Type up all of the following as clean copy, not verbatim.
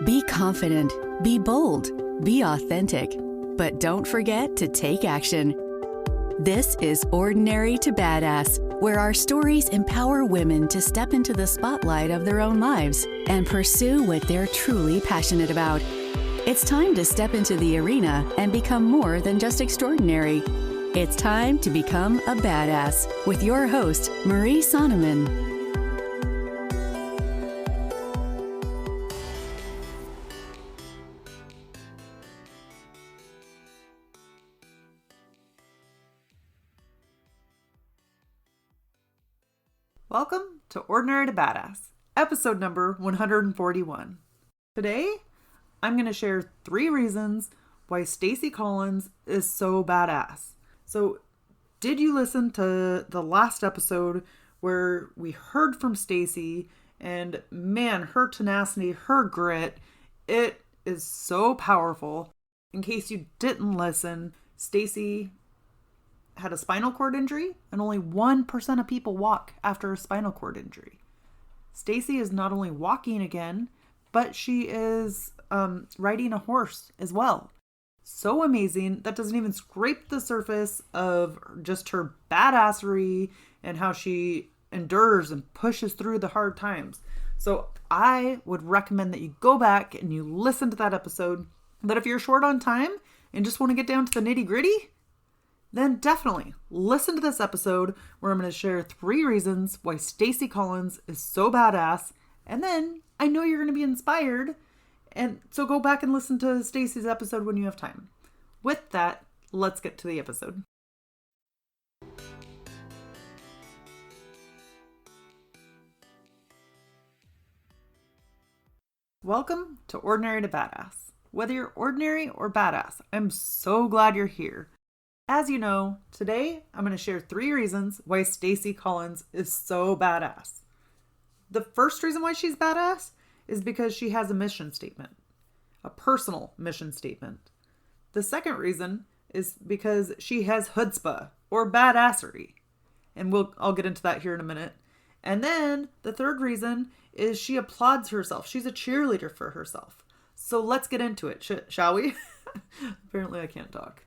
Be confident, be bold, be authentic, but don't forget to take action. This is Ordinary to Badass, where our stories empower women to step into the spotlight of their own lives and pursue what they're truly passionate about. It's time to step into the arena and become more than just extraordinary. It's time to become a badass with your host, Marie Sonneman. Welcome to Ordinary to Badass, episode number 141. Today, I'm going to share 3 reasons why Staci Collins is so badass. So, did you listen to the last episode where we heard from Staci, and man, her tenacity, her grit, it is so powerful. In case you didn't listen, Staci had a spinal cord injury, and only 1% of people walk after a spinal cord injury. Staci is not only walking again, but she is riding a horse as well. So amazing. That doesn't even scrape the surface of just her badassery and how she endures and pushes through the hard times. So I would recommend that you go back and you listen to that episode. But if you're short on time and just want to get down to the nitty gritty, then definitely listen to this episode where I'm going to share 3 reasons why Staci Collins is so badass. And then I know you're going to be inspired. And so go back and listen to Staci's episode when you have time. With that, let's get to the episode. Welcome to Ordinary to Badass. Whether you're ordinary or badass, I'm so glad you're here. As you know, today I'm going to share 3 reasons why Staci Collins is so badass. The first reason why she's badass is because she has a mission statement, a personal mission statement. The second reason is because she has chutzpah or badassery, and I'll get into that here in a minute. And then the third reason is she applauds herself. She's a cheerleader for herself. So let's get into it, shall we? Apparently I can't talk.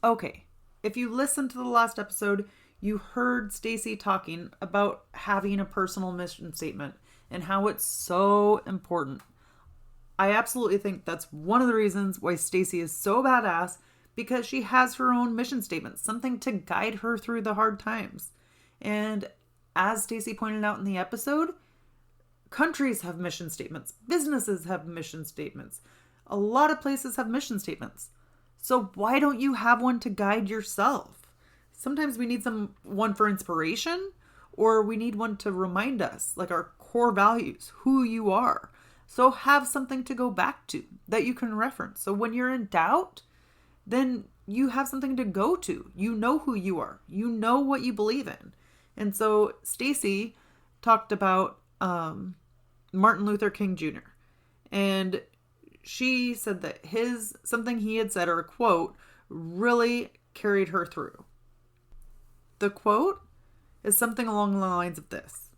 Okay, if you listened to the last episode, you heard Staci talking about having a personal mission statement and how it's so important. I absolutely think that's one of the reasons why Staci is so badass, because she has her own mission statement, something to guide her through the hard times. And as Staci pointed out in the episode, countries have mission statements, businesses have mission statements, a lot of places have mission statements. So why don't you have one to guide yourself? Sometimes we need one for inspiration, or we need one to remind us, like our core values, who you are. So have something to go back to that you can reference. So when you're in doubt, then you have something to go to. You know who you are. You know what you believe in. And so Staci talked about Martin Luther King Jr. And she said that something he had said, or a quote, really carried her through. The quote is something along the lines of this: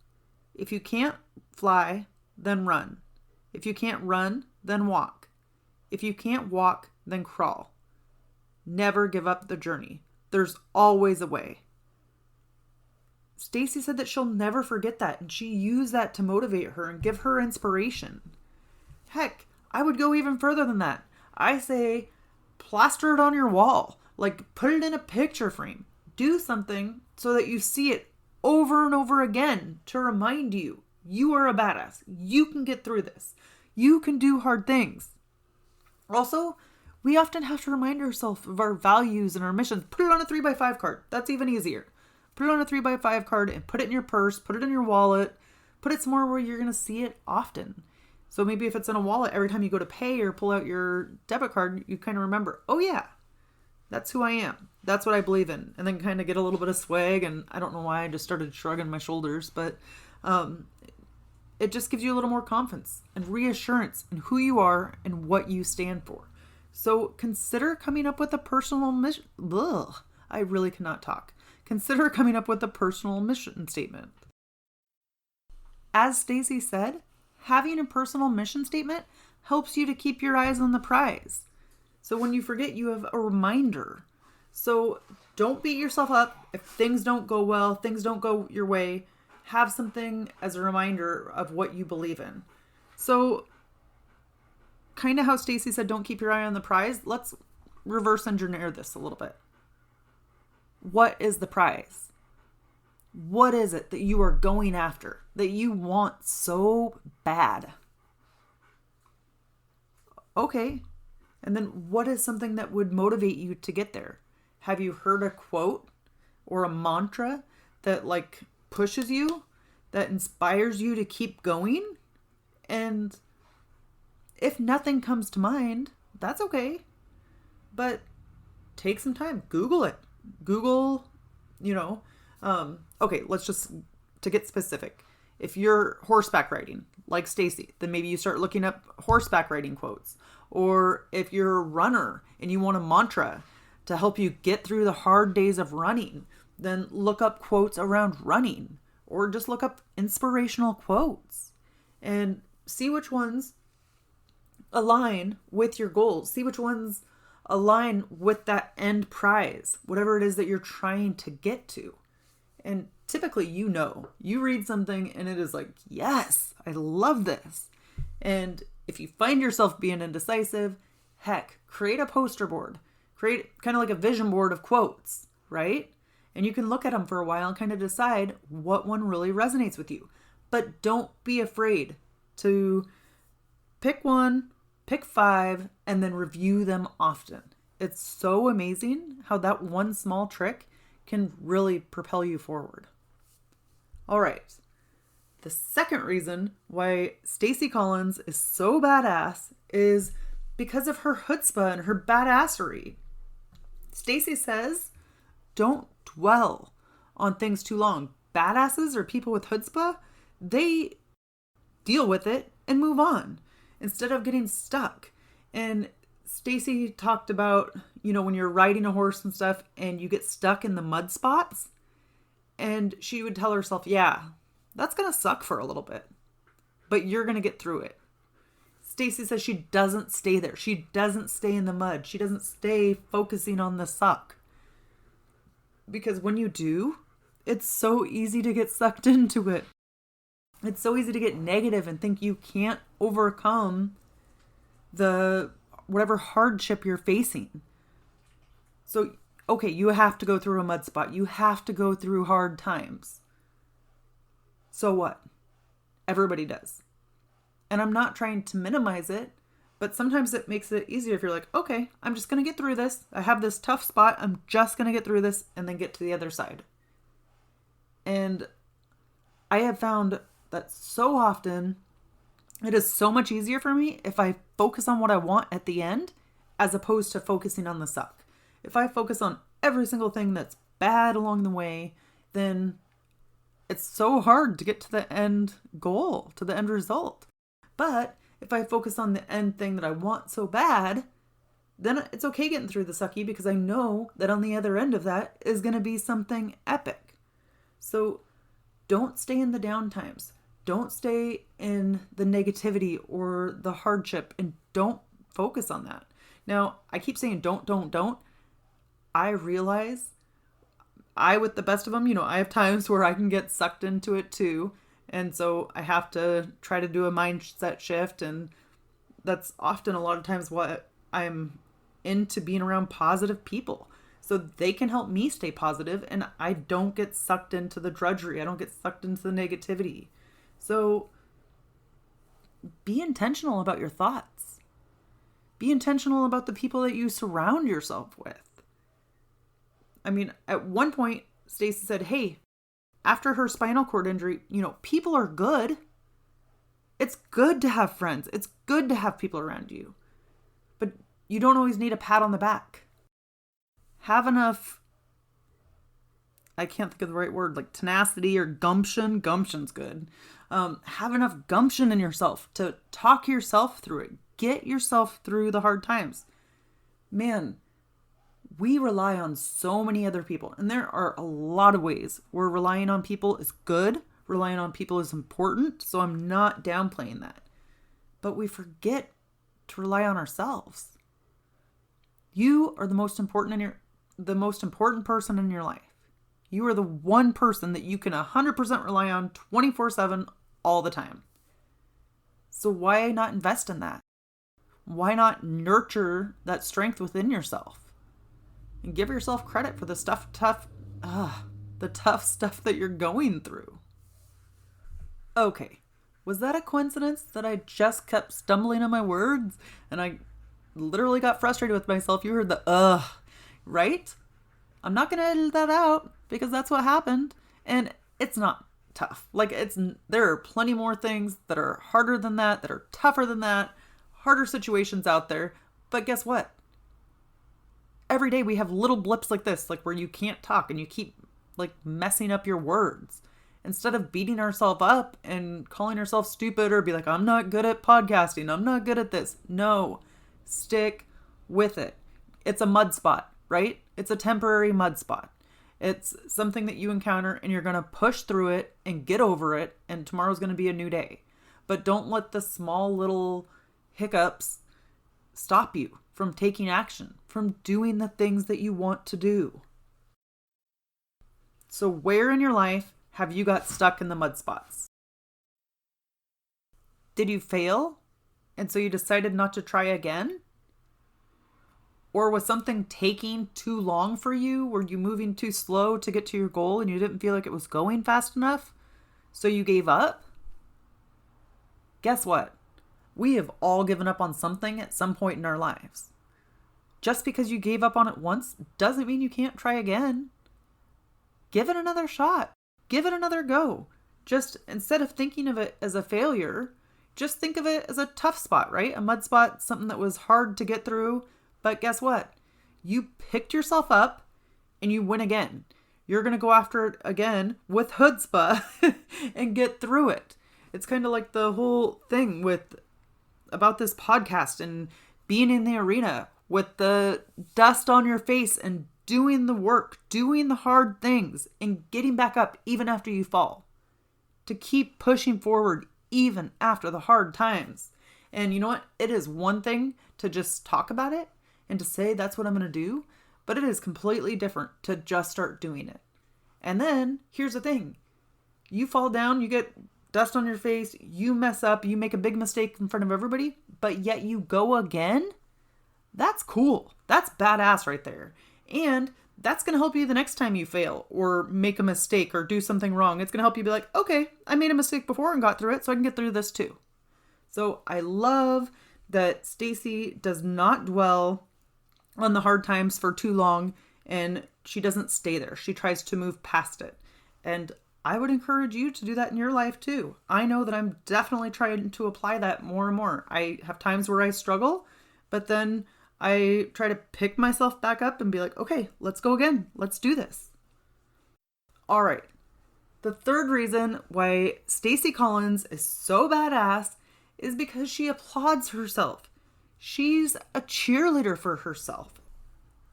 if you can't fly, then run. If you can't run, then walk. If you can't walk, then crawl. Never give up the journey. There's always a way. Staci said that she'll never forget that, and she used that to motivate her and give her inspiration. Heck, I would go even further than that. I say plaster it on your wall. Like, put it in a picture frame. Do something so that you see it over and over again to remind you are a badass. You can get through this. You can do hard things. Also, we often have to remind ourselves of our values and our missions. Put it on a 3x5 card. That's even easier. Put it on a 3x5 card and put it in your purse. Put it in your wallet. Put it somewhere where you're going to see it often. So maybe if it's in a wallet, every time you go to pay or pull out your debit card, you kind of remember, oh yeah, that's who I am. That's what I believe in. And then kind of get a little bit of swag. And I don't know why I just started shrugging my shoulders, but it just gives you a little more confidence and reassurance in who you are and what you stand for. So consider coming up with a personal mission. I really cannot talk. Consider coming up with a personal mission statement. As Staci said, Having a personal mission statement helps you to keep your eyes on the prize. So when you forget, you have a reminder. So don't beat yourself up if things don't go well, things don't go your way. Have something as a reminder of what you believe in. So kind of how Staci said, don't keep your eye on the prize. Let's reverse engineer this a little bit. What is the prize? What is it that you are going after, that you want so bad? Okay. And then what is something that would motivate you to get there? Have you heard a quote or a mantra that like pushes you, that inspires you to keep going? And if nothing comes to mind, that's okay. But take some time. Google it. Google, okay, let's just, to get specific. If you're horseback riding, like Staci, then maybe you start looking up horseback riding quotes. Or if you're a runner and you want a mantra to help you get through the hard days of running, then look up quotes around running. Or just look up inspirational quotes and see which ones align with your goals. See which ones align with that end prize, whatever it is that you're trying to get to. And typically, you read something and it is like, yes, I love this. And if you find yourself being indecisive, heck, create a poster board, create kind of like a vision board of quotes, right? And you can look at them for a while and kind of decide what one really resonates with you. But don't be afraid to pick one, pick 5, and then review them often. It's so amazing how that one small trick can really propel you forward. All right. The second reason why Staci Collins is so badass is because of her chutzpah and her badassery. Staci says, don't dwell on things too long. Badasses or people with chutzpah, they deal with it and move on instead of getting stuck. And Staci talked about, when you're riding a horse and stuff and you get stuck in the mud spots, and she would tell herself, yeah, that's going to suck for a little bit, but you're going to get through it. Staci says she doesn't stay there. She doesn't stay in the mud. She doesn't stay focusing on the suck. Because when you do, it's so easy to get sucked into it. It's so easy to get negative and think you can't overcome the whatever hardship you're facing. So, okay, you have to go through a mud spot. You have to go through hard times. So what? Everybody does. And I'm not trying to minimize it, but sometimes it makes it easier if you're like, okay, I'm just going to get through this. I have this tough spot. I'm just going to get through this and then get to the other side. And I have found that so often it is so much easier for me if I focus on what I want at the end as opposed to focusing on the suck. If I focus on every single thing that's bad along the way, then it's so hard to get to the end goal, to the end result. But if I focus on the end thing that I want so bad, then it's okay getting through the sucky because I know that on the other end of that is going to be something epic. So don't stay in the down times. Don't stay in the negativity or the hardship, and don't focus on that. Now, I keep saying don't. I realize with the best of them, I have times where I can get sucked into it too. And so I have to try to do a mindset shift. And that's often a lot of times what I'm into, being around positive people. So they can help me stay positive and I don't get sucked into the drudgery. I don't get sucked into the negativity. So be intentional about your thoughts. Be intentional about the people that you surround yourself with. I mean, at one point, Staci said, hey, after her spinal cord injury, people are good. It's good to have friends. It's good to have people around you. But you don't always need a pat on the back. Have enough, I can't think of the right word, like tenacity or gumption. Gumption's good. Have enough gumption in yourself to talk yourself through it. Get yourself through the hard times. Man, we rely on so many other people, and there are a lot of ways where relying on people is good. relying on people is important, so I'm not downplaying that. But we forget to rely on ourselves. You are the most important person in your life. You are the one person that you can 100% rely on 24/7 all the time. So why not invest in that? Why not nurture that strength within yourself? And give yourself credit for the tough stuff that you're going through. Okay, was that a coincidence that I just kept stumbling on my words and I literally got frustrated with myself? You heard the right? I'm not going to edit that out because that's what happened. And it's not tough. There are plenty more things that are harder than that are tougher than that, harder situations out there. But guess what? Every day we have little blips like this, like where you can't talk and you keep messing up your words. Instead of beating ourselves up and calling ourselves stupid or be like, I'm not good at podcasting, I'm not good at this. No, stick with it. It's a mud spot, right? It's a temporary mud spot. It's something that you encounter and you're going to push through it and get over it. And tomorrow's going to be a new day. But don't let the small little hiccups stop you from taking action, from doing the things that you want to do. So where in your life have you got stuck in the mud spots? Did you fail? And so you decided not to try again? Or was something taking too long for you? Were you moving too slow to get to your goal and you didn't feel like it was going fast enough? So you gave up? Guess what? We have all given up on something at some point in our lives. Just because you gave up on it once doesn't mean you can't try again. Give it another shot. Give it another go. Just instead of thinking of it as a failure, just think of it as a tough spot, right? A mud spot, something that was hard to get through. But guess what? You picked yourself up and you win again. You're going to go after it again with chutzpah and get through it. It's kind of like the whole thing about this podcast and being in the arena with the dust on your face and doing the work, doing the hard things and getting back up even after you fall. To keep pushing forward even after the hard times. And you know what? It is one thing to just talk about it and to say that's what I'm going to do, but it is completely different to just start doing it. And then here's the thing. You fall down, you get dust on your face, you mess up, you make a big mistake in front of everybody, but yet you go again? That's cool. That's badass right there. And that's going to help you the next time you fail or make a mistake or do something wrong. It's going to help you be like, okay, I made a mistake before and got through it, so I can get through this too. So I love that Staci does not dwell on the hard times for too long and she doesn't stay there. She tries to move past it. And I would encourage you to do that in your life too. I know that I'm definitely trying to apply that more and more. I have times where I struggle, but then I try to pick myself back up and be like, okay, let's go again. Let's do this. All right. The third reason why Staci Collins is so badass is because she applauds herself. She's a cheerleader for herself.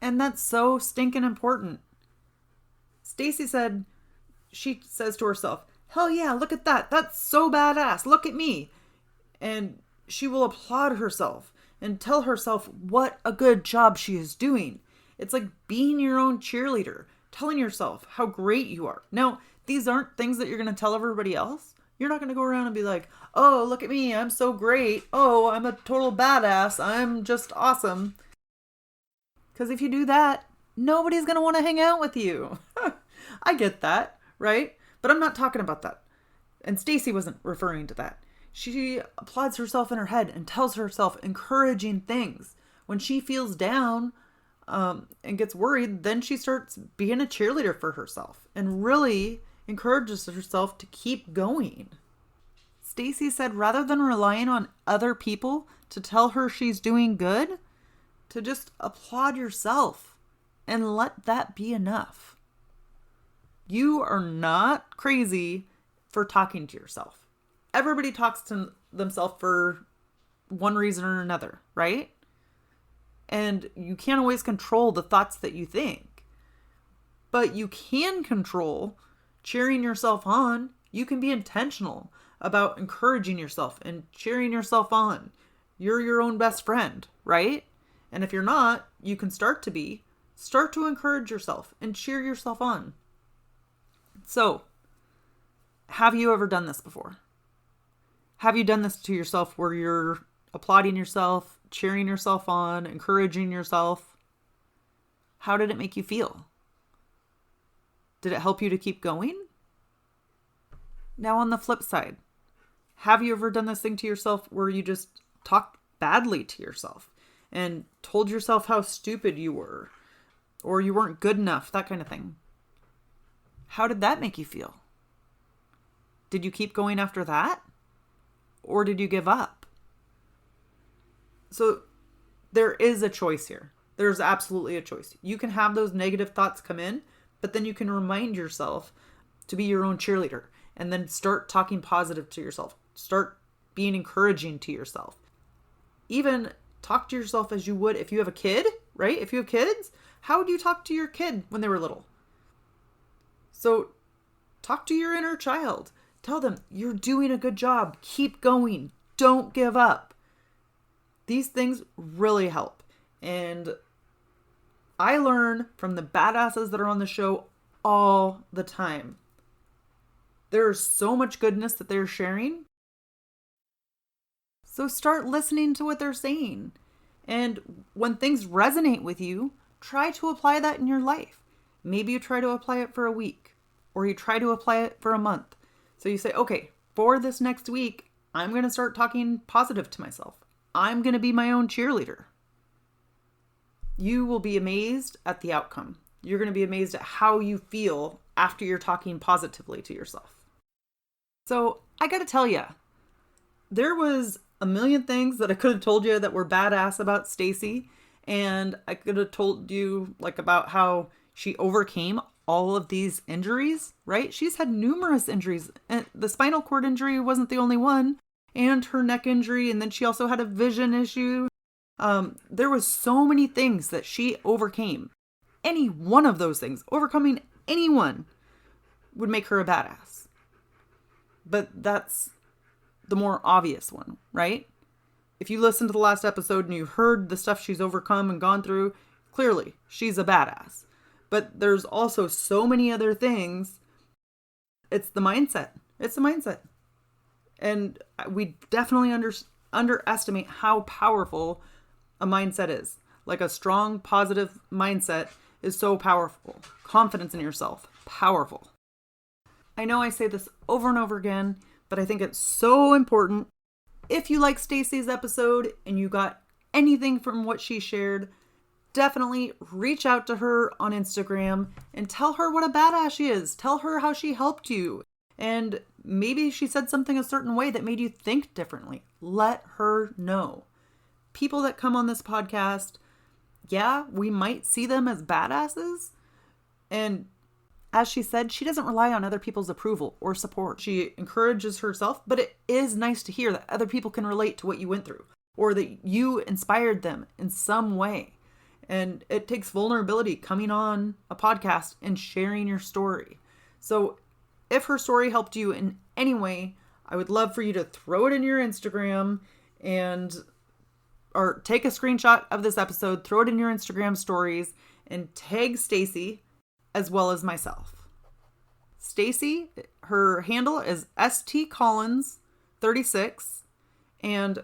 And that's so stinking important. Staci said, she says to herself, hell yeah, look at that. That's so badass. Look at me. And she will applaud herself and tell herself what a good job she is doing. It's like being your own cheerleader, telling yourself how great you are. Now, these aren't things that you're going to tell everybody else. You're not going to go around and be like, oh, look at me, I'm so great. Oh, I'm a total badass. I'm just awesome. Because if you do that, nobody's going to want to hang out with you. I get that, right? But I'm not talking about that. And Staci wasn't referring to that. She applauds herself in her head and tells herself encouraging things. When she feels down and gets worried, then she starts being a cheerleader for herself and really encourages herself to keep going. Staci said rather than relying on other people to tell her she's doing good, to just applaud yourself and let that be enough. You are not crazy for talking to yourself. Everybody talks to themselves for one reason or another, right? And you can't always control the thoughts that you think. But you can control cheering yourself on You can be intentional about encouraging yourself and cheering yourself on. You're your own best friend, right? And if you're not, you can start to be. Start to encourage yourself and cheer yourself on. So, have you ever done this before? Have you done this to yourself where you're applauding yourself, cheering yourself on, encouraging yourself? How did it make you feel? Did it help you to keep going? Now on the flip side, have you ever done this thing to yourself where you just talked badly to yourself and told yourself how stupid you were or you weren't good enough, that kind of thing? How did that make you feel? Did you keep going after that? Or did you give up? So there is a choice here. There's absolutely a choice. You can have those negative thoughts come in, but then you can remind yourself to be your own cheerleader and then start talking positive to yourself. Start being encouraging to yourself. Even talk to yourself as you would if you have a kid, right? If you have kids, how would you talk to your kid when they were little? So talk to your inner child. Tell them, you're doing a good job. Keep going. Don't give up. These things really help. And I learn from the badasses that are on the show all the time. There's so much goodness that they're sharing. So start listening to what they're saying. And when things resonate with you, try to apply that in your life. Maybe you try to apply it for a week, or you try to apply it for a month. So you say, okay, for this next week, I'm going to start talking positive to myself. I'm going to be my own cheerleader. You will be amazed at the outcome. You're going to be amazed at how you feel after you're talking positively to yourself. So I got to tell you, there was a million things that I could have told you that were badass about Staci. And I could have told you about how she overcame all of these injuries, right? She's had numerous injuries. And the spinal cord injury wasn't the only one, and her neck injury. And then she also had a vision issue. There was so many things that she overcame. Any one of those things, overcoming any one, would make her a badass. But that's the more obvious one, right? If you listen to the last episode and you heard the stuff she's overcome and gone through, clearly she's a badass. But there's also so many other things. It's the mindset. It's the mindset. And we definitely underestimate how powerful a mindset is. Like a strong, positive mindset is so powerful. Confidence in yourself, powerful. I know I say this over and over again, but I think it's so important. If you like Staci's episode and you got anything from what she shared, definitely reach out to her on Instagram and tell her what a badass she is. Tell her how she helped you. And maybe she said something a certain way that made you think differently. Let her know. People that come on this podcast, yeah, we might see them as badasses. And as she said, she doesn't rely on other people's approval or support. She encourages herself, but it is nice to hear that other people can relate to what you went through or that you inspired them in some way. And it takes vulnerability coming on a podcast and sharing your story. So if her story helped you in any way, I would love for you to throw it in your Instagram or take a screenshot of this episode, throw it in your Instagram stories, and tag Staci as well as myself. Staci, her handle is St Collins 36, and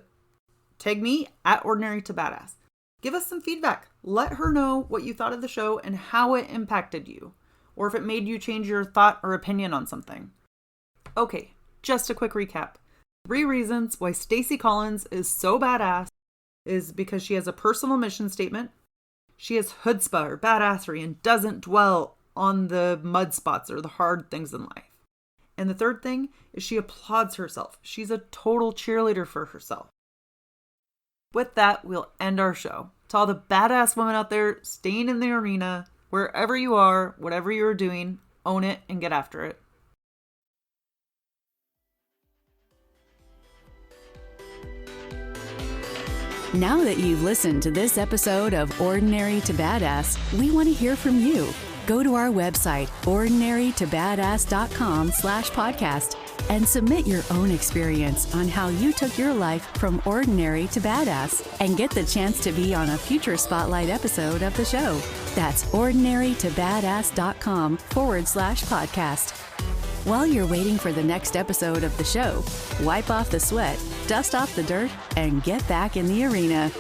tag me at Ordinary to Badass. Give us some feedback. Let her know what you thought of the show and how it impacted you, or if it made you change your thought or opinion on something. Okay, just a quick recap. 3 reasons why Staci Collins is so badass is because she has a personal mission statement. She has chutzpah or badassery and doesn't dwell on the mud spots or the hard things in life. And the third thing is she applauds herself. She's a total cheerleader for herself. With that, we'll end our show. To all the badass women out there staying in the arena, wherever you are, whatever you're doing, own it and get after it. Now that you've listened to this episode of Ordinary to Badass, we want to hear from you. Go to our website, ordinarytobadass.com/podcast. and submit your own experience on how you took your life from ordinary to badass and get the chance to be on a future Spotlight episode of the show. That's ordinarytobadass.com/podcast. While you're waiting for the next episode of the show, wipe off the sweat, dust off the dirt, and get back in the arena.